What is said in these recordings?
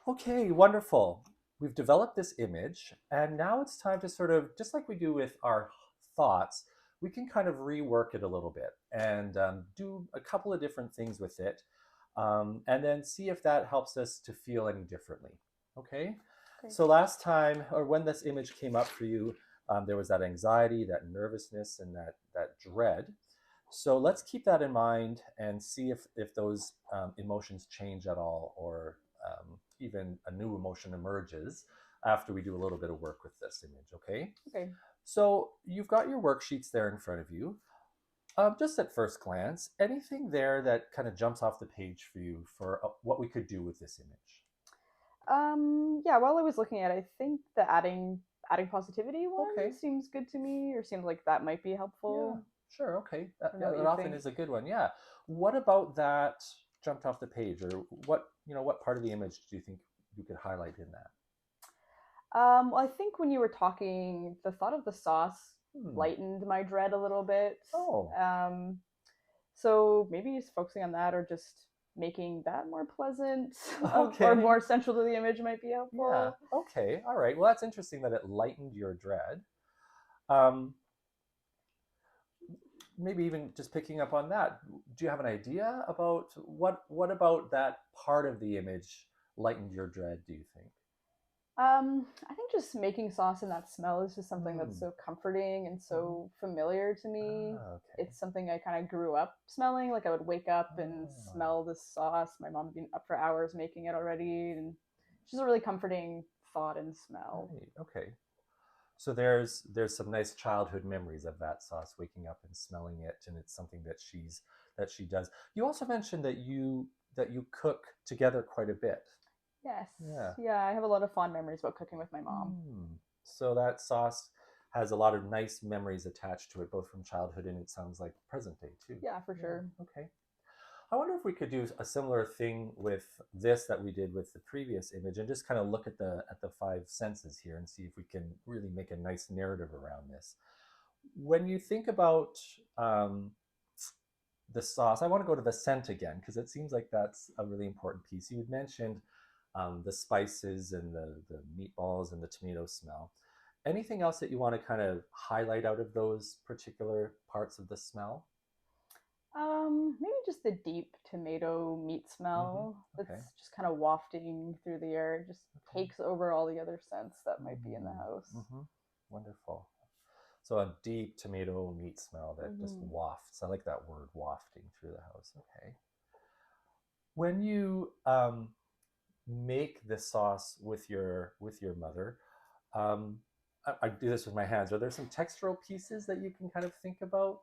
Okay, wonderful. We've developed this image, and now it's time to sort of, just like we do with our thoughts, we can kind of rework it a little bit and do a couple of different things with it, and then see if that helps us to feel any differently. Okay? Okay. So last time, or when this image came up for you, there was that anxiety, that nervousness, and that dread. So let's keep that in mind and see if those emotions change at all, or even a new emotion emerges after we do a little bit of work with this image, okay? Okay. So you've got your worksheets there in front of you. Just at first glance, anything there that kind of jumps off the page for you for what we could do with this image? Yeah, while I was looking at it, I think the adding positivity one Okay, seems good to me, or seems like that might be yeah, helpful. sure, okay. I don't know Yeah, what that you often think. is a good one. Yeah. What about that jumped off the page, or what part of the image do you think you could highlight in that? Well, I think when you were talking, the thought of the sauce Hmm. lightened my dread a little bit. Oh, Um, so maybe just focusing on that, or just making that more pleasant, or okay. more central to the image might be Yeah. helpful. Okay. All right. Well, that's interesting that it lightened your dread. Um, Maybe even just picking up on that. Do you have an idea about what about that part of the image lightened your dread, do you think? I think just making sauce and that smell is just something that's Hmm. so comforting and Hmm. so familiar to me. Ah, okay. It's something I kind of grew up smelling. Like I would wake up and Ah, smell this sauce. My mom had been up for hours making it already, and it's just a really comforting thought and smell. right. Okay. So there's some nice childhood memories of that sauce, waking up and smelling it, and it's something that she does. You also mentioned that you cook together quite a bit. Yes, Yeah. yeah, I have a lot of fond memories about cooking with my mom. Hmm. So that sauce has a lot of nice memories attached to it, both from childhood and it sounds like present day too. Yeah, for Yeah. sure. Okay. I wonder if we could do a similar thing with this that we did with the previous image, and just kind of look at the five senses here and see if we can really make a nice narrative around this. When you think about the sauce, I want to go to the scent again because it seems like that's a really important piece. You had mentioned the spices and the meatballs and the tomato smell. Anything else that you want to kind of highlight out of those particular parts of the smell? Maybe just the deep tomato meat Mm-hmm. smell Okay. that's just kind of wafting through the air. It just Okay. takes over all the other scents that might be in the Mm-hmm. house. Mm-hmm. Wonderful. So a deep tomato meat smell that just Mm-hmm. wafts. I like that word, wafting through the house. Okay. When you make this sauce with your mother, um, I do this with my hands. Are there some textural pieces that you can kind of think about?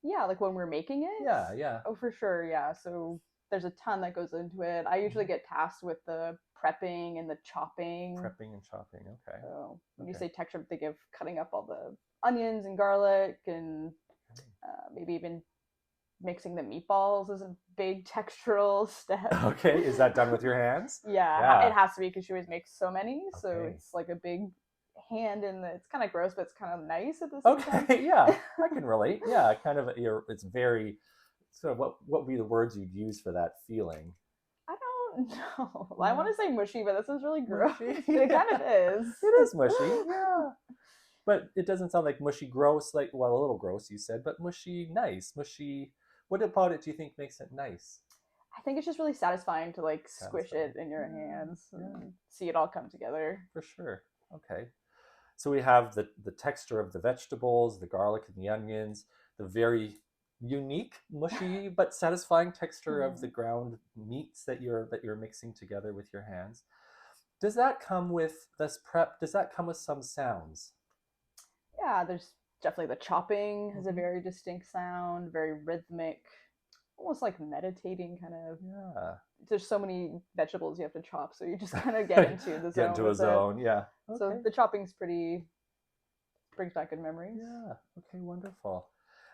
Yeah, like when we're making it. Yeah, yeah. Oh, for sure. Yeah. So there's a ton that goes into it. I usually Hmm. get tasked with the prepping and the chopping. Prepping and chopping. Okay. So when you Okay. say texture, I'm thinking of cutting up all the onions and garlic, and maybe even mixing the meatballs is a big textural step. Okay. Is that done with your hands? Yeah, it Yeah. has to be because she always makes so many. So Okay. it's like a big hand, and it's kind of gross, but it's kind of nice at the same time. Okay. Yeah. I can relate. Yeah. Kind of. It's very. So what would be the words you'd use for that feeling? I don't know. I want Yeah. to say mushy, but this is really gross. Mushy. It kind Yeah. of is. It is mushy. Yeah. But it doesn't sound like mushy gross, like, well, a little gross, you said, but mushy nice. Mushy. What about it do you think makes it nice? I think it's just really satisfying to like squish Satisfying. it in your Yeah. hands Yeah. and see it all come together. For sure. Okay. So we have the texture of the vegetables, the garlic and the onions, the very unique, mushy but satisfying texture of the Hmm. ground meats that you're mixing together with your hands. Does that come with this prep? Does that come with some sounds? Yeah, there's definitely the chopping has a Mm-hmm. very distinct sound, very rhythmic, almost like meditating kind of. Yeah. There's so many vegetables you have to chop, so you just kind of get into the Get zone into a with it. zone. Yeah. So Okay. the chopping's pretty brings back good memories. Yeah. Okay. Wonderful.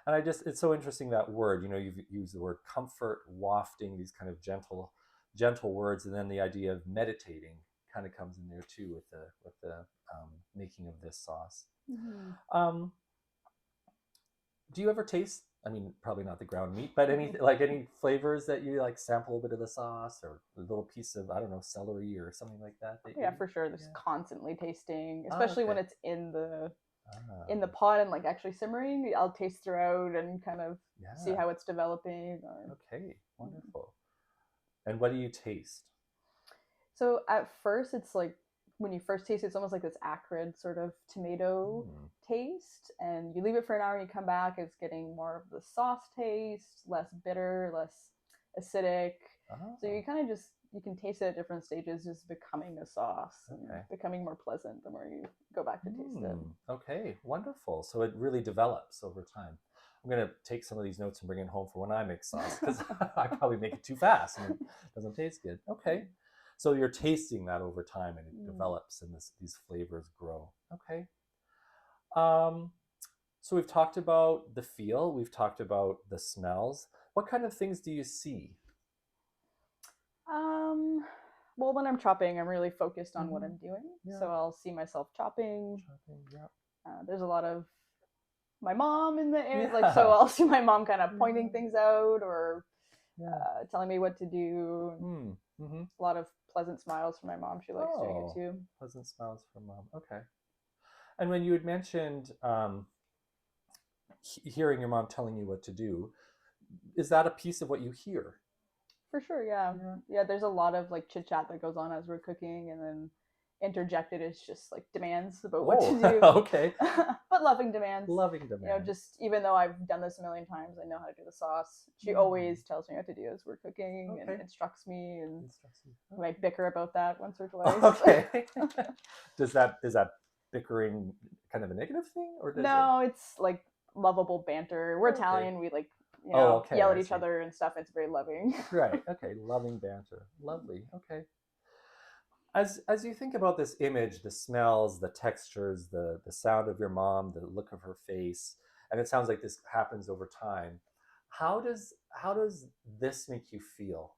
And it's so interesting that word. You've used the word comfort, wafting, these kind of gentle words, and then the idea of meditating kind of comes in there too with the making of this sauce. Mm-hmm. Um, do you ever taste I mean, probably not the ground meat, but any like any flavors that you like sample a bit of the sauce or a little piece of, I don't know, celery or something like that. Yeah, for sure. Just yeah. constantly tasting, especially when Okay. it's in the Ah, pot and like actually simmering. I'll taste throughout and kind of see yeah. how it's developing. Or Okay. Wonderful. And what do you taste? so at first, it's like when you first taste it, it's almost like this acrid sort of tomato Hmm. taste, and you leave it for an hour and you come back, it's getting more of the sauce taste, less bitter, less acidic. So Oh, you kind of just you can taste it at different stages, just becoming a sauce and okay. becoming more pleasant the more you go back to taste it. Okay, wonderful. So it really develops over time. I'm gonna take some of these notes and bring it home for when I make sauce because I probably make it too fast and it doesn't taste good. Okay, so you're tasting that over time and it Mm. develops and these flavors grow. Okay. Um, so we've talked about the feel. We've talked about the smells. What kind of things do you see? Um, well, when I'm chopping, I'm really focused on what Mm-hmm. I'm doing. So Yeah. I'll see myself chopping. Chopping. Yeah. There's a lot of my mom in the area, like so Yeah. I'll see my mom kind of pointing Yeah. things out or Yeah. telling me what to do. Mm. Mm-hmm. A lot of pleasant smiles from my mom. She likes doing it Oh, too. pleasant smiles from mom. Okay. And when you had mentioned hearing your mom telling you what to do, is that a piece of what you hear? For sure, yeah. Yeah. Yeah, there's a lot of like chit chat that goes on as we're cooking, and then interjected is just like demands about what to Oh, do. okay. But loving demands. Loving You know, demands. just even though I've done this a million times, I know how to do the sauce. She Mm. always tells me what to do as we're cooking and Okay. instructs me, and Instructions. we might bicker about that once or twice. Okay. Is that bickering kind of a negative thing or does it? No, it's like lovable banter. We're Okay. Italian. We like, Oh, okay. yell at I each see. other and stuff. It's very loving. Right. Okay. Loving banter. Lovely. Okay. As you think about this image, the smells, the textures, the sound of your mom, the look of her face, and it sounds like this happens over time. How does this make you feel?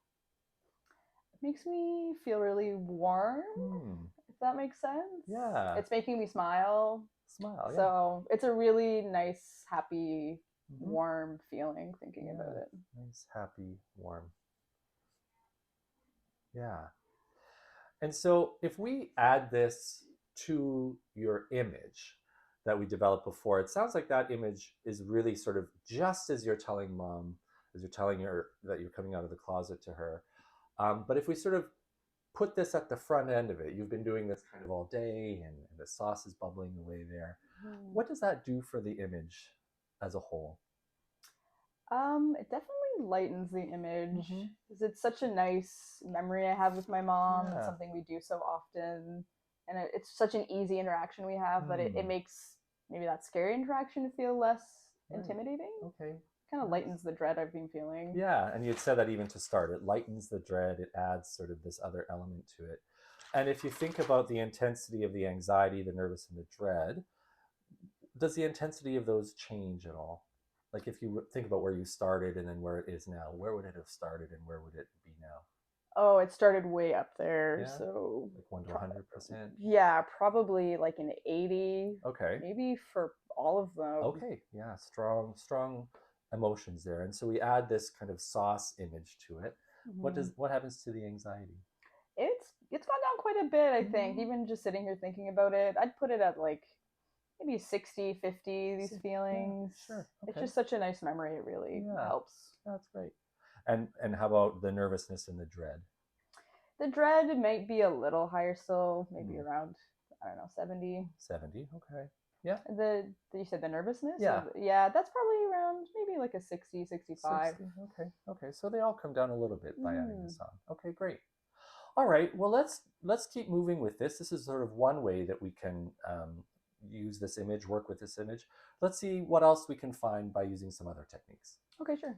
It makes me feel really warm, Hmm. if that makes sense. Yeah. It's making me smile. Smile. Yeah. So it's a really nice, happy, Hmm. warm feeling thinking about Yeah. it. Nice, happy, warm. Yeah. And so if we add this to your image that we developed before, it sounds like that image is really sort of just as you're telling mom, as you're telling her that you're coming out of the closet to her. But if we sort of put this at the front end of it, you've been doing this kind of all day and the sauce is bubbling away there. Mm. What does that do for the image as a whole? It definitely lightens the image Mm-hmm. because it's such a nice memory I have with my mom. It's Yeah. something we do so often, and it's such an easy interaction we have that it Hmm. makes maybe that scary interaction feel less Right. intimidating. Okay. Kind of Nice. lightens the dread I've been feeling. Yeah, and you'd said that even to start. It lightens the dread, it adds sort of this other element to it. And if you think about the intensity of the anxiety, the nervous, and the dread, does the intensity of those change at all? Like if you think about where you started and then where it is now, where would it have started and where would it be now? Oh, it started way up there. Yeah, So, like 1 to 100%. yeah, probably like an 80, Okay. maybe for all of them. Okay. Yeah. Strong emotions there. And so we add this kind of sauce image to it. Mm-hmm. What happens to the anxiety? It's gone down quite a bit, I think. Mm, Even just sitting here thinking about it, I'd put it at like maybe 60, 50, these yeah, feelings. sure. It's Okay. just such a nice memory. It really Yeah, helps. that's great. And how about the nervousness and the dread? The dread might be a little higher still, maybe Hmm, around, I don't know, 70. 70. Okay. Yeah. You said the nervousness? Yeah. Yeah, that's probably around maybe like a 60, 65. 60. Okay. Okay. So they all come down a little bit by adding Mm. this on. Okay, great. All right. Well, let's keep moving with this. This is sort of one way that we can use this image, work with this image. Let's see what else we can find by using some other techniques. Okay, sure.